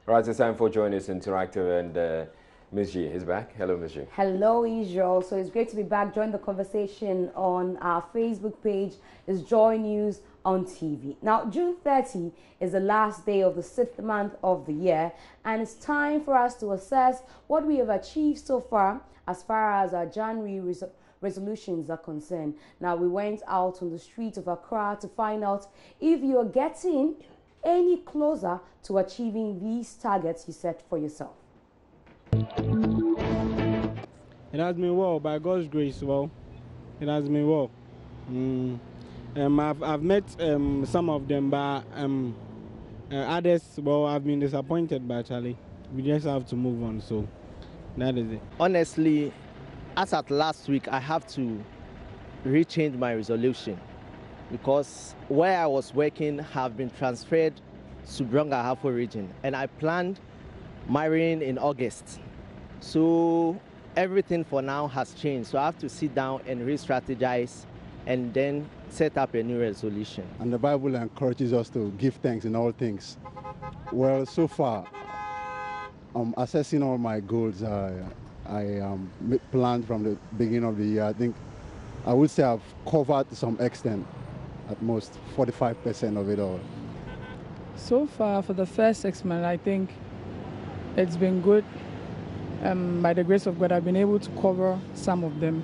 Right, it's time for Join Us Interactive, and Ms. G is back. Hello, Ms. G. Hello, Israel. So it's great to be back. Join the conversation on our Facebook page. It's Joy News on TV. Now, June 30 is the last day of the 6th month of the year, and it's time for us to assess what we have achieved so far as our January resolutions are concerned. Now, we went out on the streets of Accra to find out if you are getting any closer to achieving these targets you set for yourself. It has been well, by God's grace. Well, it has been well. I've met some of them, but others, well, I've been disappointed by Charlie. We just have to move on, so that is it. Honestly, as at last week, I have to rechange my resolution because where I was working have been transferred to Bronga Hafo region, and I planned marrying in August. So everything for now has changed. So I have to sit down and re-strategize and then set up a new resolution. And the Bible encourages us to give thanks in all things. Well, so far, assessing all my goals I planned from the beginning of the year, I would say I've covered to some extent, at most 45% of it all. So far, for the first 6 months, I think it's been good. By the grace of God, I've been able to cover some of them.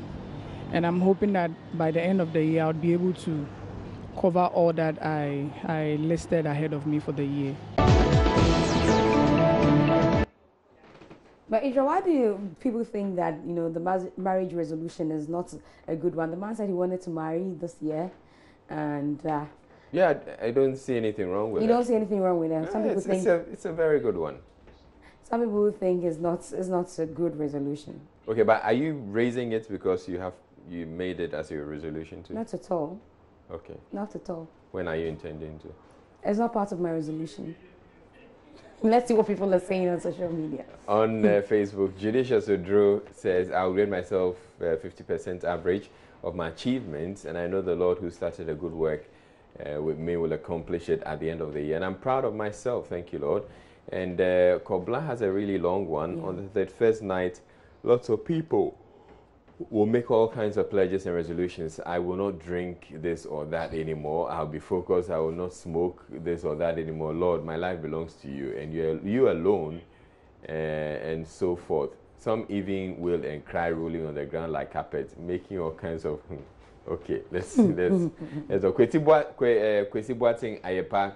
And I'm hoping that by the end of the year, I'll be able to cover all that I listed ahead of me for the year. But Idra, why do people think that, you know, the marriage resolution is not a good one? The man said he wanted to marry this year, and yeah, I don't see anything wrong with it. You don't see anything wrong with it. Some people think it's a very good one. Some people think it's not a good resolution. Okay, but are you raising it because you made it as your resolution too? Not at all. Okay. Not at all. When are you intending to? It's not part of my resolution. Let's see what people are saying on social media. On Facebook, Judicious Odro says, I'll rate myself 50% average of my achievements, and I know the Lord who started a good work with me will accomplish it at the end of the year. And I'm proud of myself. Thank you, Lord. And Kobla has a really long one. Yeah. On the 31st night, lots of people will make all kinds of pledges and resolutions. I will not drink this or that anymore. I'll be focused. I will not smoke this or that anymore. Lord, my life belongs to you, and you alone, and so forth. Some even will and cry rolling on the ground like carpet, making all kinds of... Okay, let's go. Kwesi Boateng Ayepa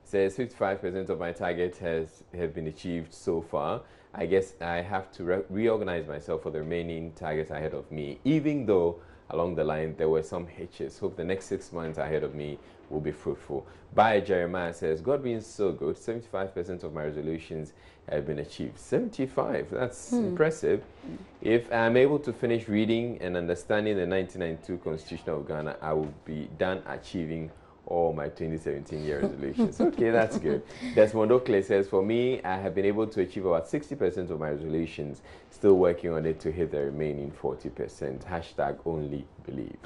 says 55% of my target has been achieved so far. I guess I have to reorganize myself for the remaining targets ahead of me, even though along the line there were some hitches. Hope the next 6 months ahead of me will be fruitful. By Jeremiah says, God being so good, 75% of my resolutions have been achieved. 75, that's impressive. If I'm able to finish reading and understanding the 1992 Constitution of Ghana, I will be done achieving all my 2017 year resolutions. Okay, that's good. Desmond Oakley says, for me, I have been able to achieve about 60% of my resolutions, still working on it to hit the remaining 40%. Hashtag only believe.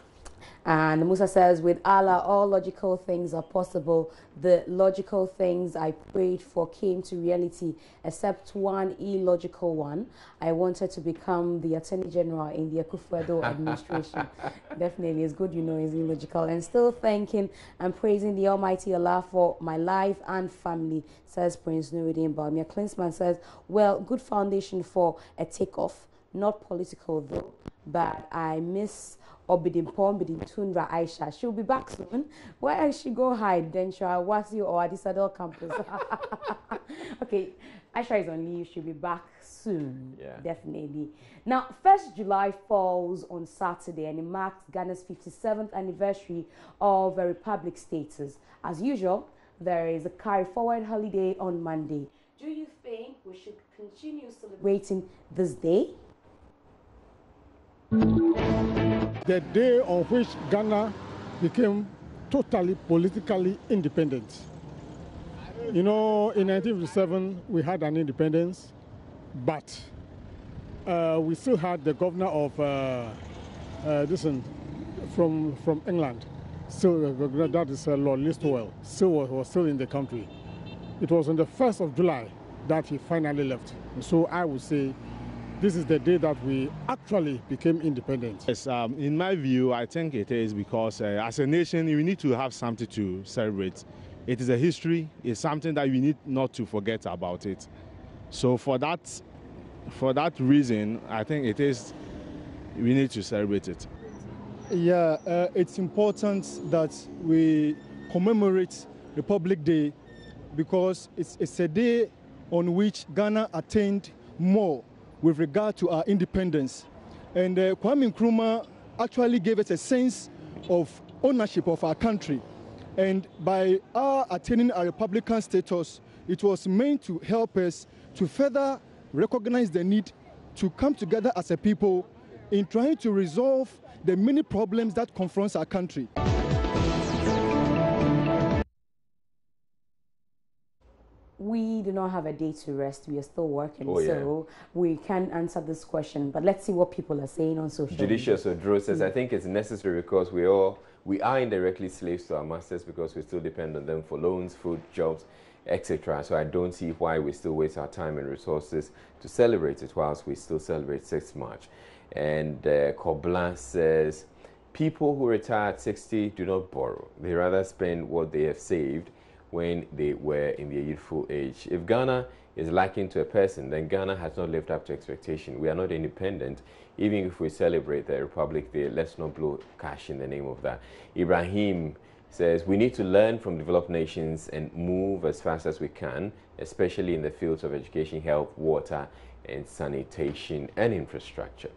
And Musa says, with Allah, all logical things are possible. The logical things I prayed for came to reality, except one illogical one. I wanted to become the Attorney General in the Akufo-Addo administration. Definitely, it's good, you know, it's illogical. And still thanking and praising the Almighty Allah for my life and family, says Prince Nuruddin Bamia. Klinsman says, well, good foundation for a takeoff, not political though, but I miss Obidimpom Bidintundra Aisha. She'll be back soon. Where will she go hide? Then Wasi or Adisadel campus. Okay, Aisha is on leave. She'll be back soon. Yeah. Definitely. Now, 1st July falls on Saturday, and it marks Ghana's 57th anniversary of a republic status. As usual, there is a carry-forward holiday on Monday. Do you think we should continue celebrating this day? The day on which Ghana became totally politically independent. You know, in 1957 we had an independence, but we still had the governor of from England. Still, that is Lord Listowel. Still was still in the country. it was on the 1st of July that he finally left. So I would say this is the day that we actually became independent. Yes, in my view, I think it is because as a nation, we need to have something to celebrate. It is a history. It's something that we need not to forget about it. So for that reason, I think it is, we need to celebrate it. Yeah, it's important that we commemorate Republic Day because it's a day on which Ghana attained more with regard to our independence. And Kwame Nkrumah actually gave us a sense of ownership of our country. And by our attaining our republican status, it was meant to help us to further recognize the need to come together as a people in trying to resolve the many problems that confronts our country. We do not have a day to rest. We are still working, Oh, yeah. so we can't answer this question. But let's see what people are saying on social media. Judicious Odro says, I think it's necessary because we are indirectly slaves to our masters because we still depend on them for loans, food, jobs, etc. So I don't see why we still waste our time and resources to celebrate it whilst we still celebrate 6th March. And Koblan says, people who retire at 60 do not borrow. They rather spend what they have saved when they were in their youthful age. If Ghana is lacking to a person, then Ghana has not lived up to expectation. We are not independent. Even if we celebrate the Republic Day, let's not blow cash in the name of that. Ibrahim says, we need to learn from developed nations and move as fast as we can, especially in the fields of education, health, water, and sanitation and infrastructure.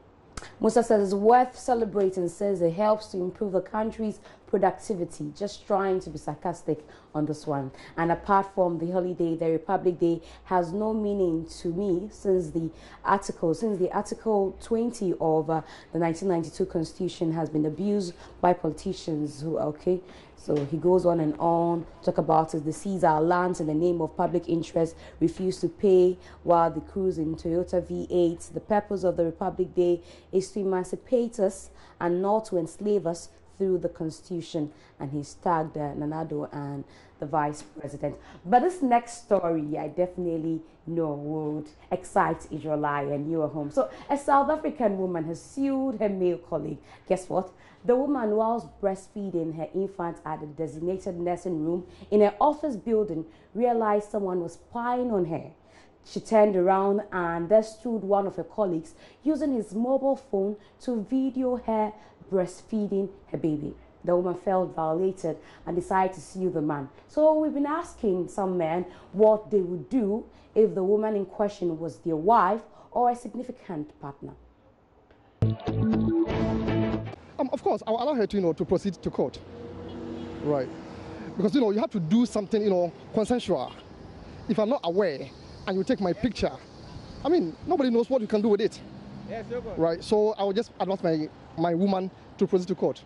Musa says it's worth celebrating, says it helps to improve the country's productivity. Just trying to be sarcastic on this one. And apart from the holiday, the Republic Day has no meaning to me since the Article 20 of the 1992 Constitution has been abused by politicians who, okay. So he goes on and on, talk about it. They seize our lands in the name of public interest, refuse to pay while they cruise in Toyota V8s. The purpose of the Republic Day is to emancipate us and not to enslave us through the Constitution. And he's tagged Nanado and the Vice President. But this next story, I definitely know would excite Israeli and you at home. So a South African woman has sued her male colleague. Guess what? The woman, whilst breastfeeding her infant at the designated nursing room in her office building, realized someone was spying on her. She turned around and there stood one of her colleagues using his mobile phone to video her breastfeeding her baby. The woman felt violated and decided to sue the man. So we've been asking some men what they would do if the woman in question was their wife or a significant partner. Of course, I'll allow her to, to proceed to court. Right. Because, you have to do something, consensual. If I'm not aware and you take my picture, I mean, nobody knows what you can do with it. Yes, right. So I will just advise my woman to proceed to court.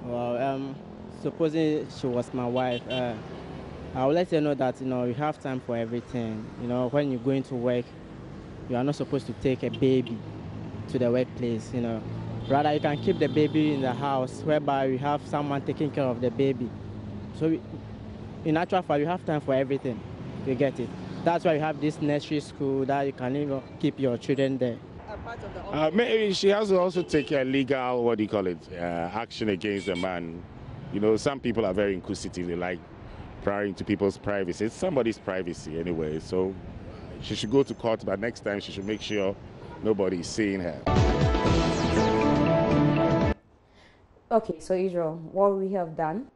Well, supposing she was my wife, I will let her know that, you have time for everything. When you're going to work, you are not supposed to take a baby to the workplace, Rather, you can keep the baby in the house, whereby you have someone taking care of the baby. So, in actual fact, you have time for everything. You get it. That's why you have this nursery school that you can even keep your children there. Maybe she has to also take a legal, action against the man. Some people are very inquisitive. They like prying into people's privacy. It's somebody's privacy anyway. So she should go to court, but next time she should make sure nobody is seeing her. Okay, so Israel, what we have done?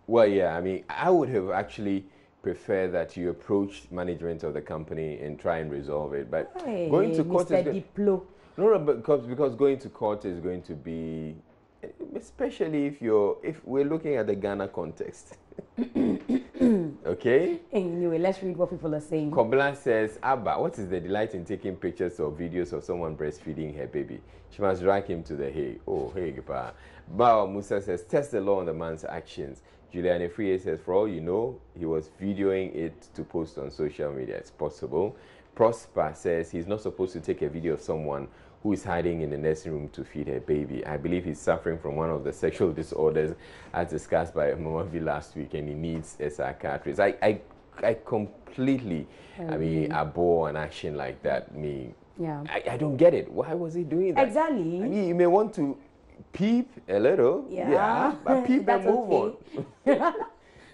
Well, yeah, I mean, I would have actually preferred that you approach management of the company and try and resolve it. But Hey, going to court Mr. is Diplo. no, because going to court is going to be, especially if we're looking at the Ghana context. Okay. Anyway, let's read what people are saying. Koblan says, Abba, what is the delight in taking pictures or videos of someone breastfeeding her baby? She must drag him to the hay. Oh, hey, pa. Bao Musa says, test the law on the man's actions. Julian Efrie says, for all you know, he was videoing it to post on social media. It's possible. Prosper says he's not supposed to take a video of someone who is hiding in the nursing room to feed her baby. I believe he's suffering from one of the sexual disorders as discussed by Mama V last week, and he needs a psychiatrist. I I completely, I mean, abhor an action like that. Yeah. I don't get it. Why was he doing that? Exactly. I mean, you may want to peep a little, yeah, but peep and move on.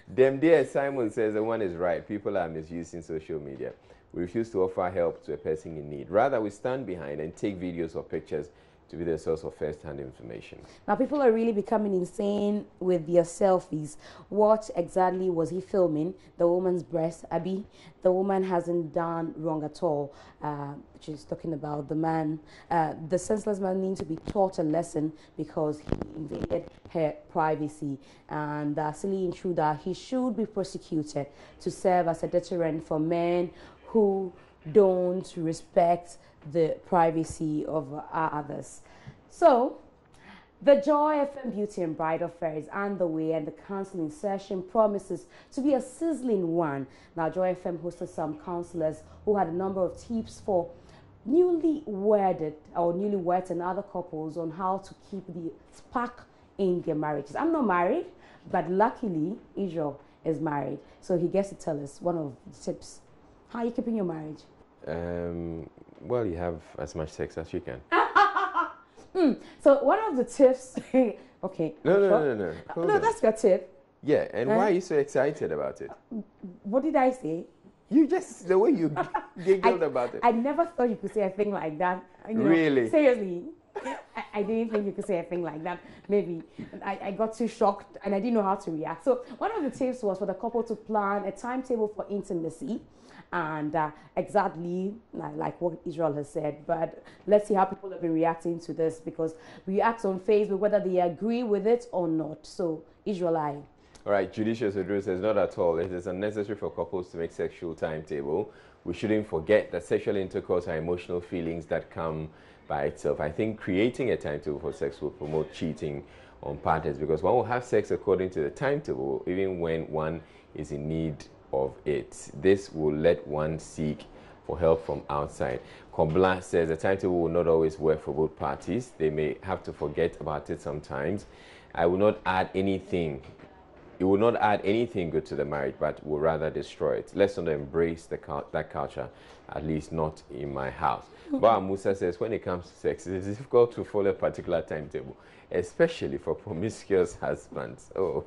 Them there, Simon says the one is right. People are misusing social media. We refuse to offer help to a person in need. Rather, we stand behind and take videos or pictures to be the source of first-hand information. Now, people are really becoming insane with their selfies. What exactly was he filming? The woman's breast, Abby? The woman hasn't done wrong at all. She's talking about the man. The senseless man needs to be taught a lesson because he invaded her privacy. And silly intruder, he should be prosecuted to serve as a deterrent for men who don't respect the privacy of others. So, the Joy FM Beauty and Bridal Fair is underway, and the counseling session promises to be a sizzling one. Now, Joy FM hosted some counselors who had a number of tips for newlywed and other couples on how to keep the spark in their marriages. I'm not married, but luckily Israel is married, so he gets to tell us one of the tips. How are you keeping your marriage? Well, you have as much sex as you can. So one of the tips, okay. No. No, that's your tip. Yeah, and why are you so excited about it? What did I say? You just, the way you giggled about it. I never thought you could say a thing like that. You know, really? Seriously. I didn't think you could say a thing like that. Maybe I got too shocked and I didn't know how to react. So one of the tips was for the couple to plan a timetable for intimacy. And exactly like what Israel has said, but let's see how people have been reacting to this, because we asked on Facebook whether they agree with it or not. So Israel, all right, Judicious Odru says not at all. It is unnecessary for couples to make sexual timetable. We shouldn't forget that sexual intercourse are emotional feelings that come by itself. I think creating a timetable for sex will promote cheating on partners, because one will have sex according to the timetable even when one is in need of it. This will let one seek for help from outside. Kombla says the timetable will not always work for both parties. They may have to forget about it sometimes. I will not add anything. It will not add anything good to the marriage, but will rather destroy it. Let's not embrace that culture, at least not in my house. Ba Musa says when it comes to sex, it is difficult to follow a particular timetable, especially for promiscuous husbands. Oh,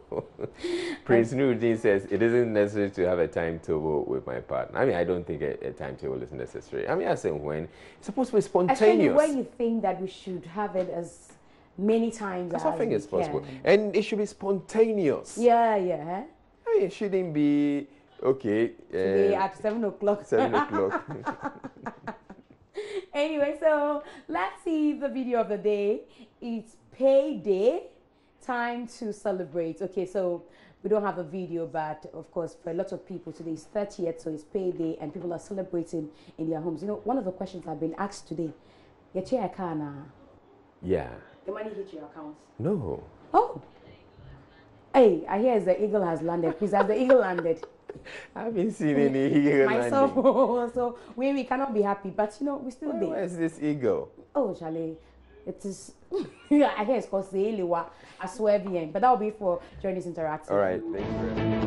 Prince Nuruddin says it isn't necessary to have a timetable with my partner. I mean, I don't think a timetable is necessary. I mean, I say when it's supposed to be spontaneous. When you think that we should have it as many times as I think it's possible, and it should be spontaneous. Yeah. I mean, it shouldn't be okay. Today at 7 o'clock. 7 o'clock. Anyway, so let's see the video of the day. It's Payday, time to celebrate. Okay, so we don't have a video, but of course, for a lot of people, today is 30th, so it's Payday, and people are celebrating in their homes. You know, one of the questions I've been asked today, yeah. The money hit your account? No. Oh. Hey, I hear the eagle has landed. Please, has the eagle landed? I haven't seen any eagle myself landing. So we cannot be happy, but you know, we still there. Where's this eagle? Oh, Charlie, it is. Yeah, I hear it's called Seiliwa. I swear, but that will be for Journey's Interactive. All right, thank you very much.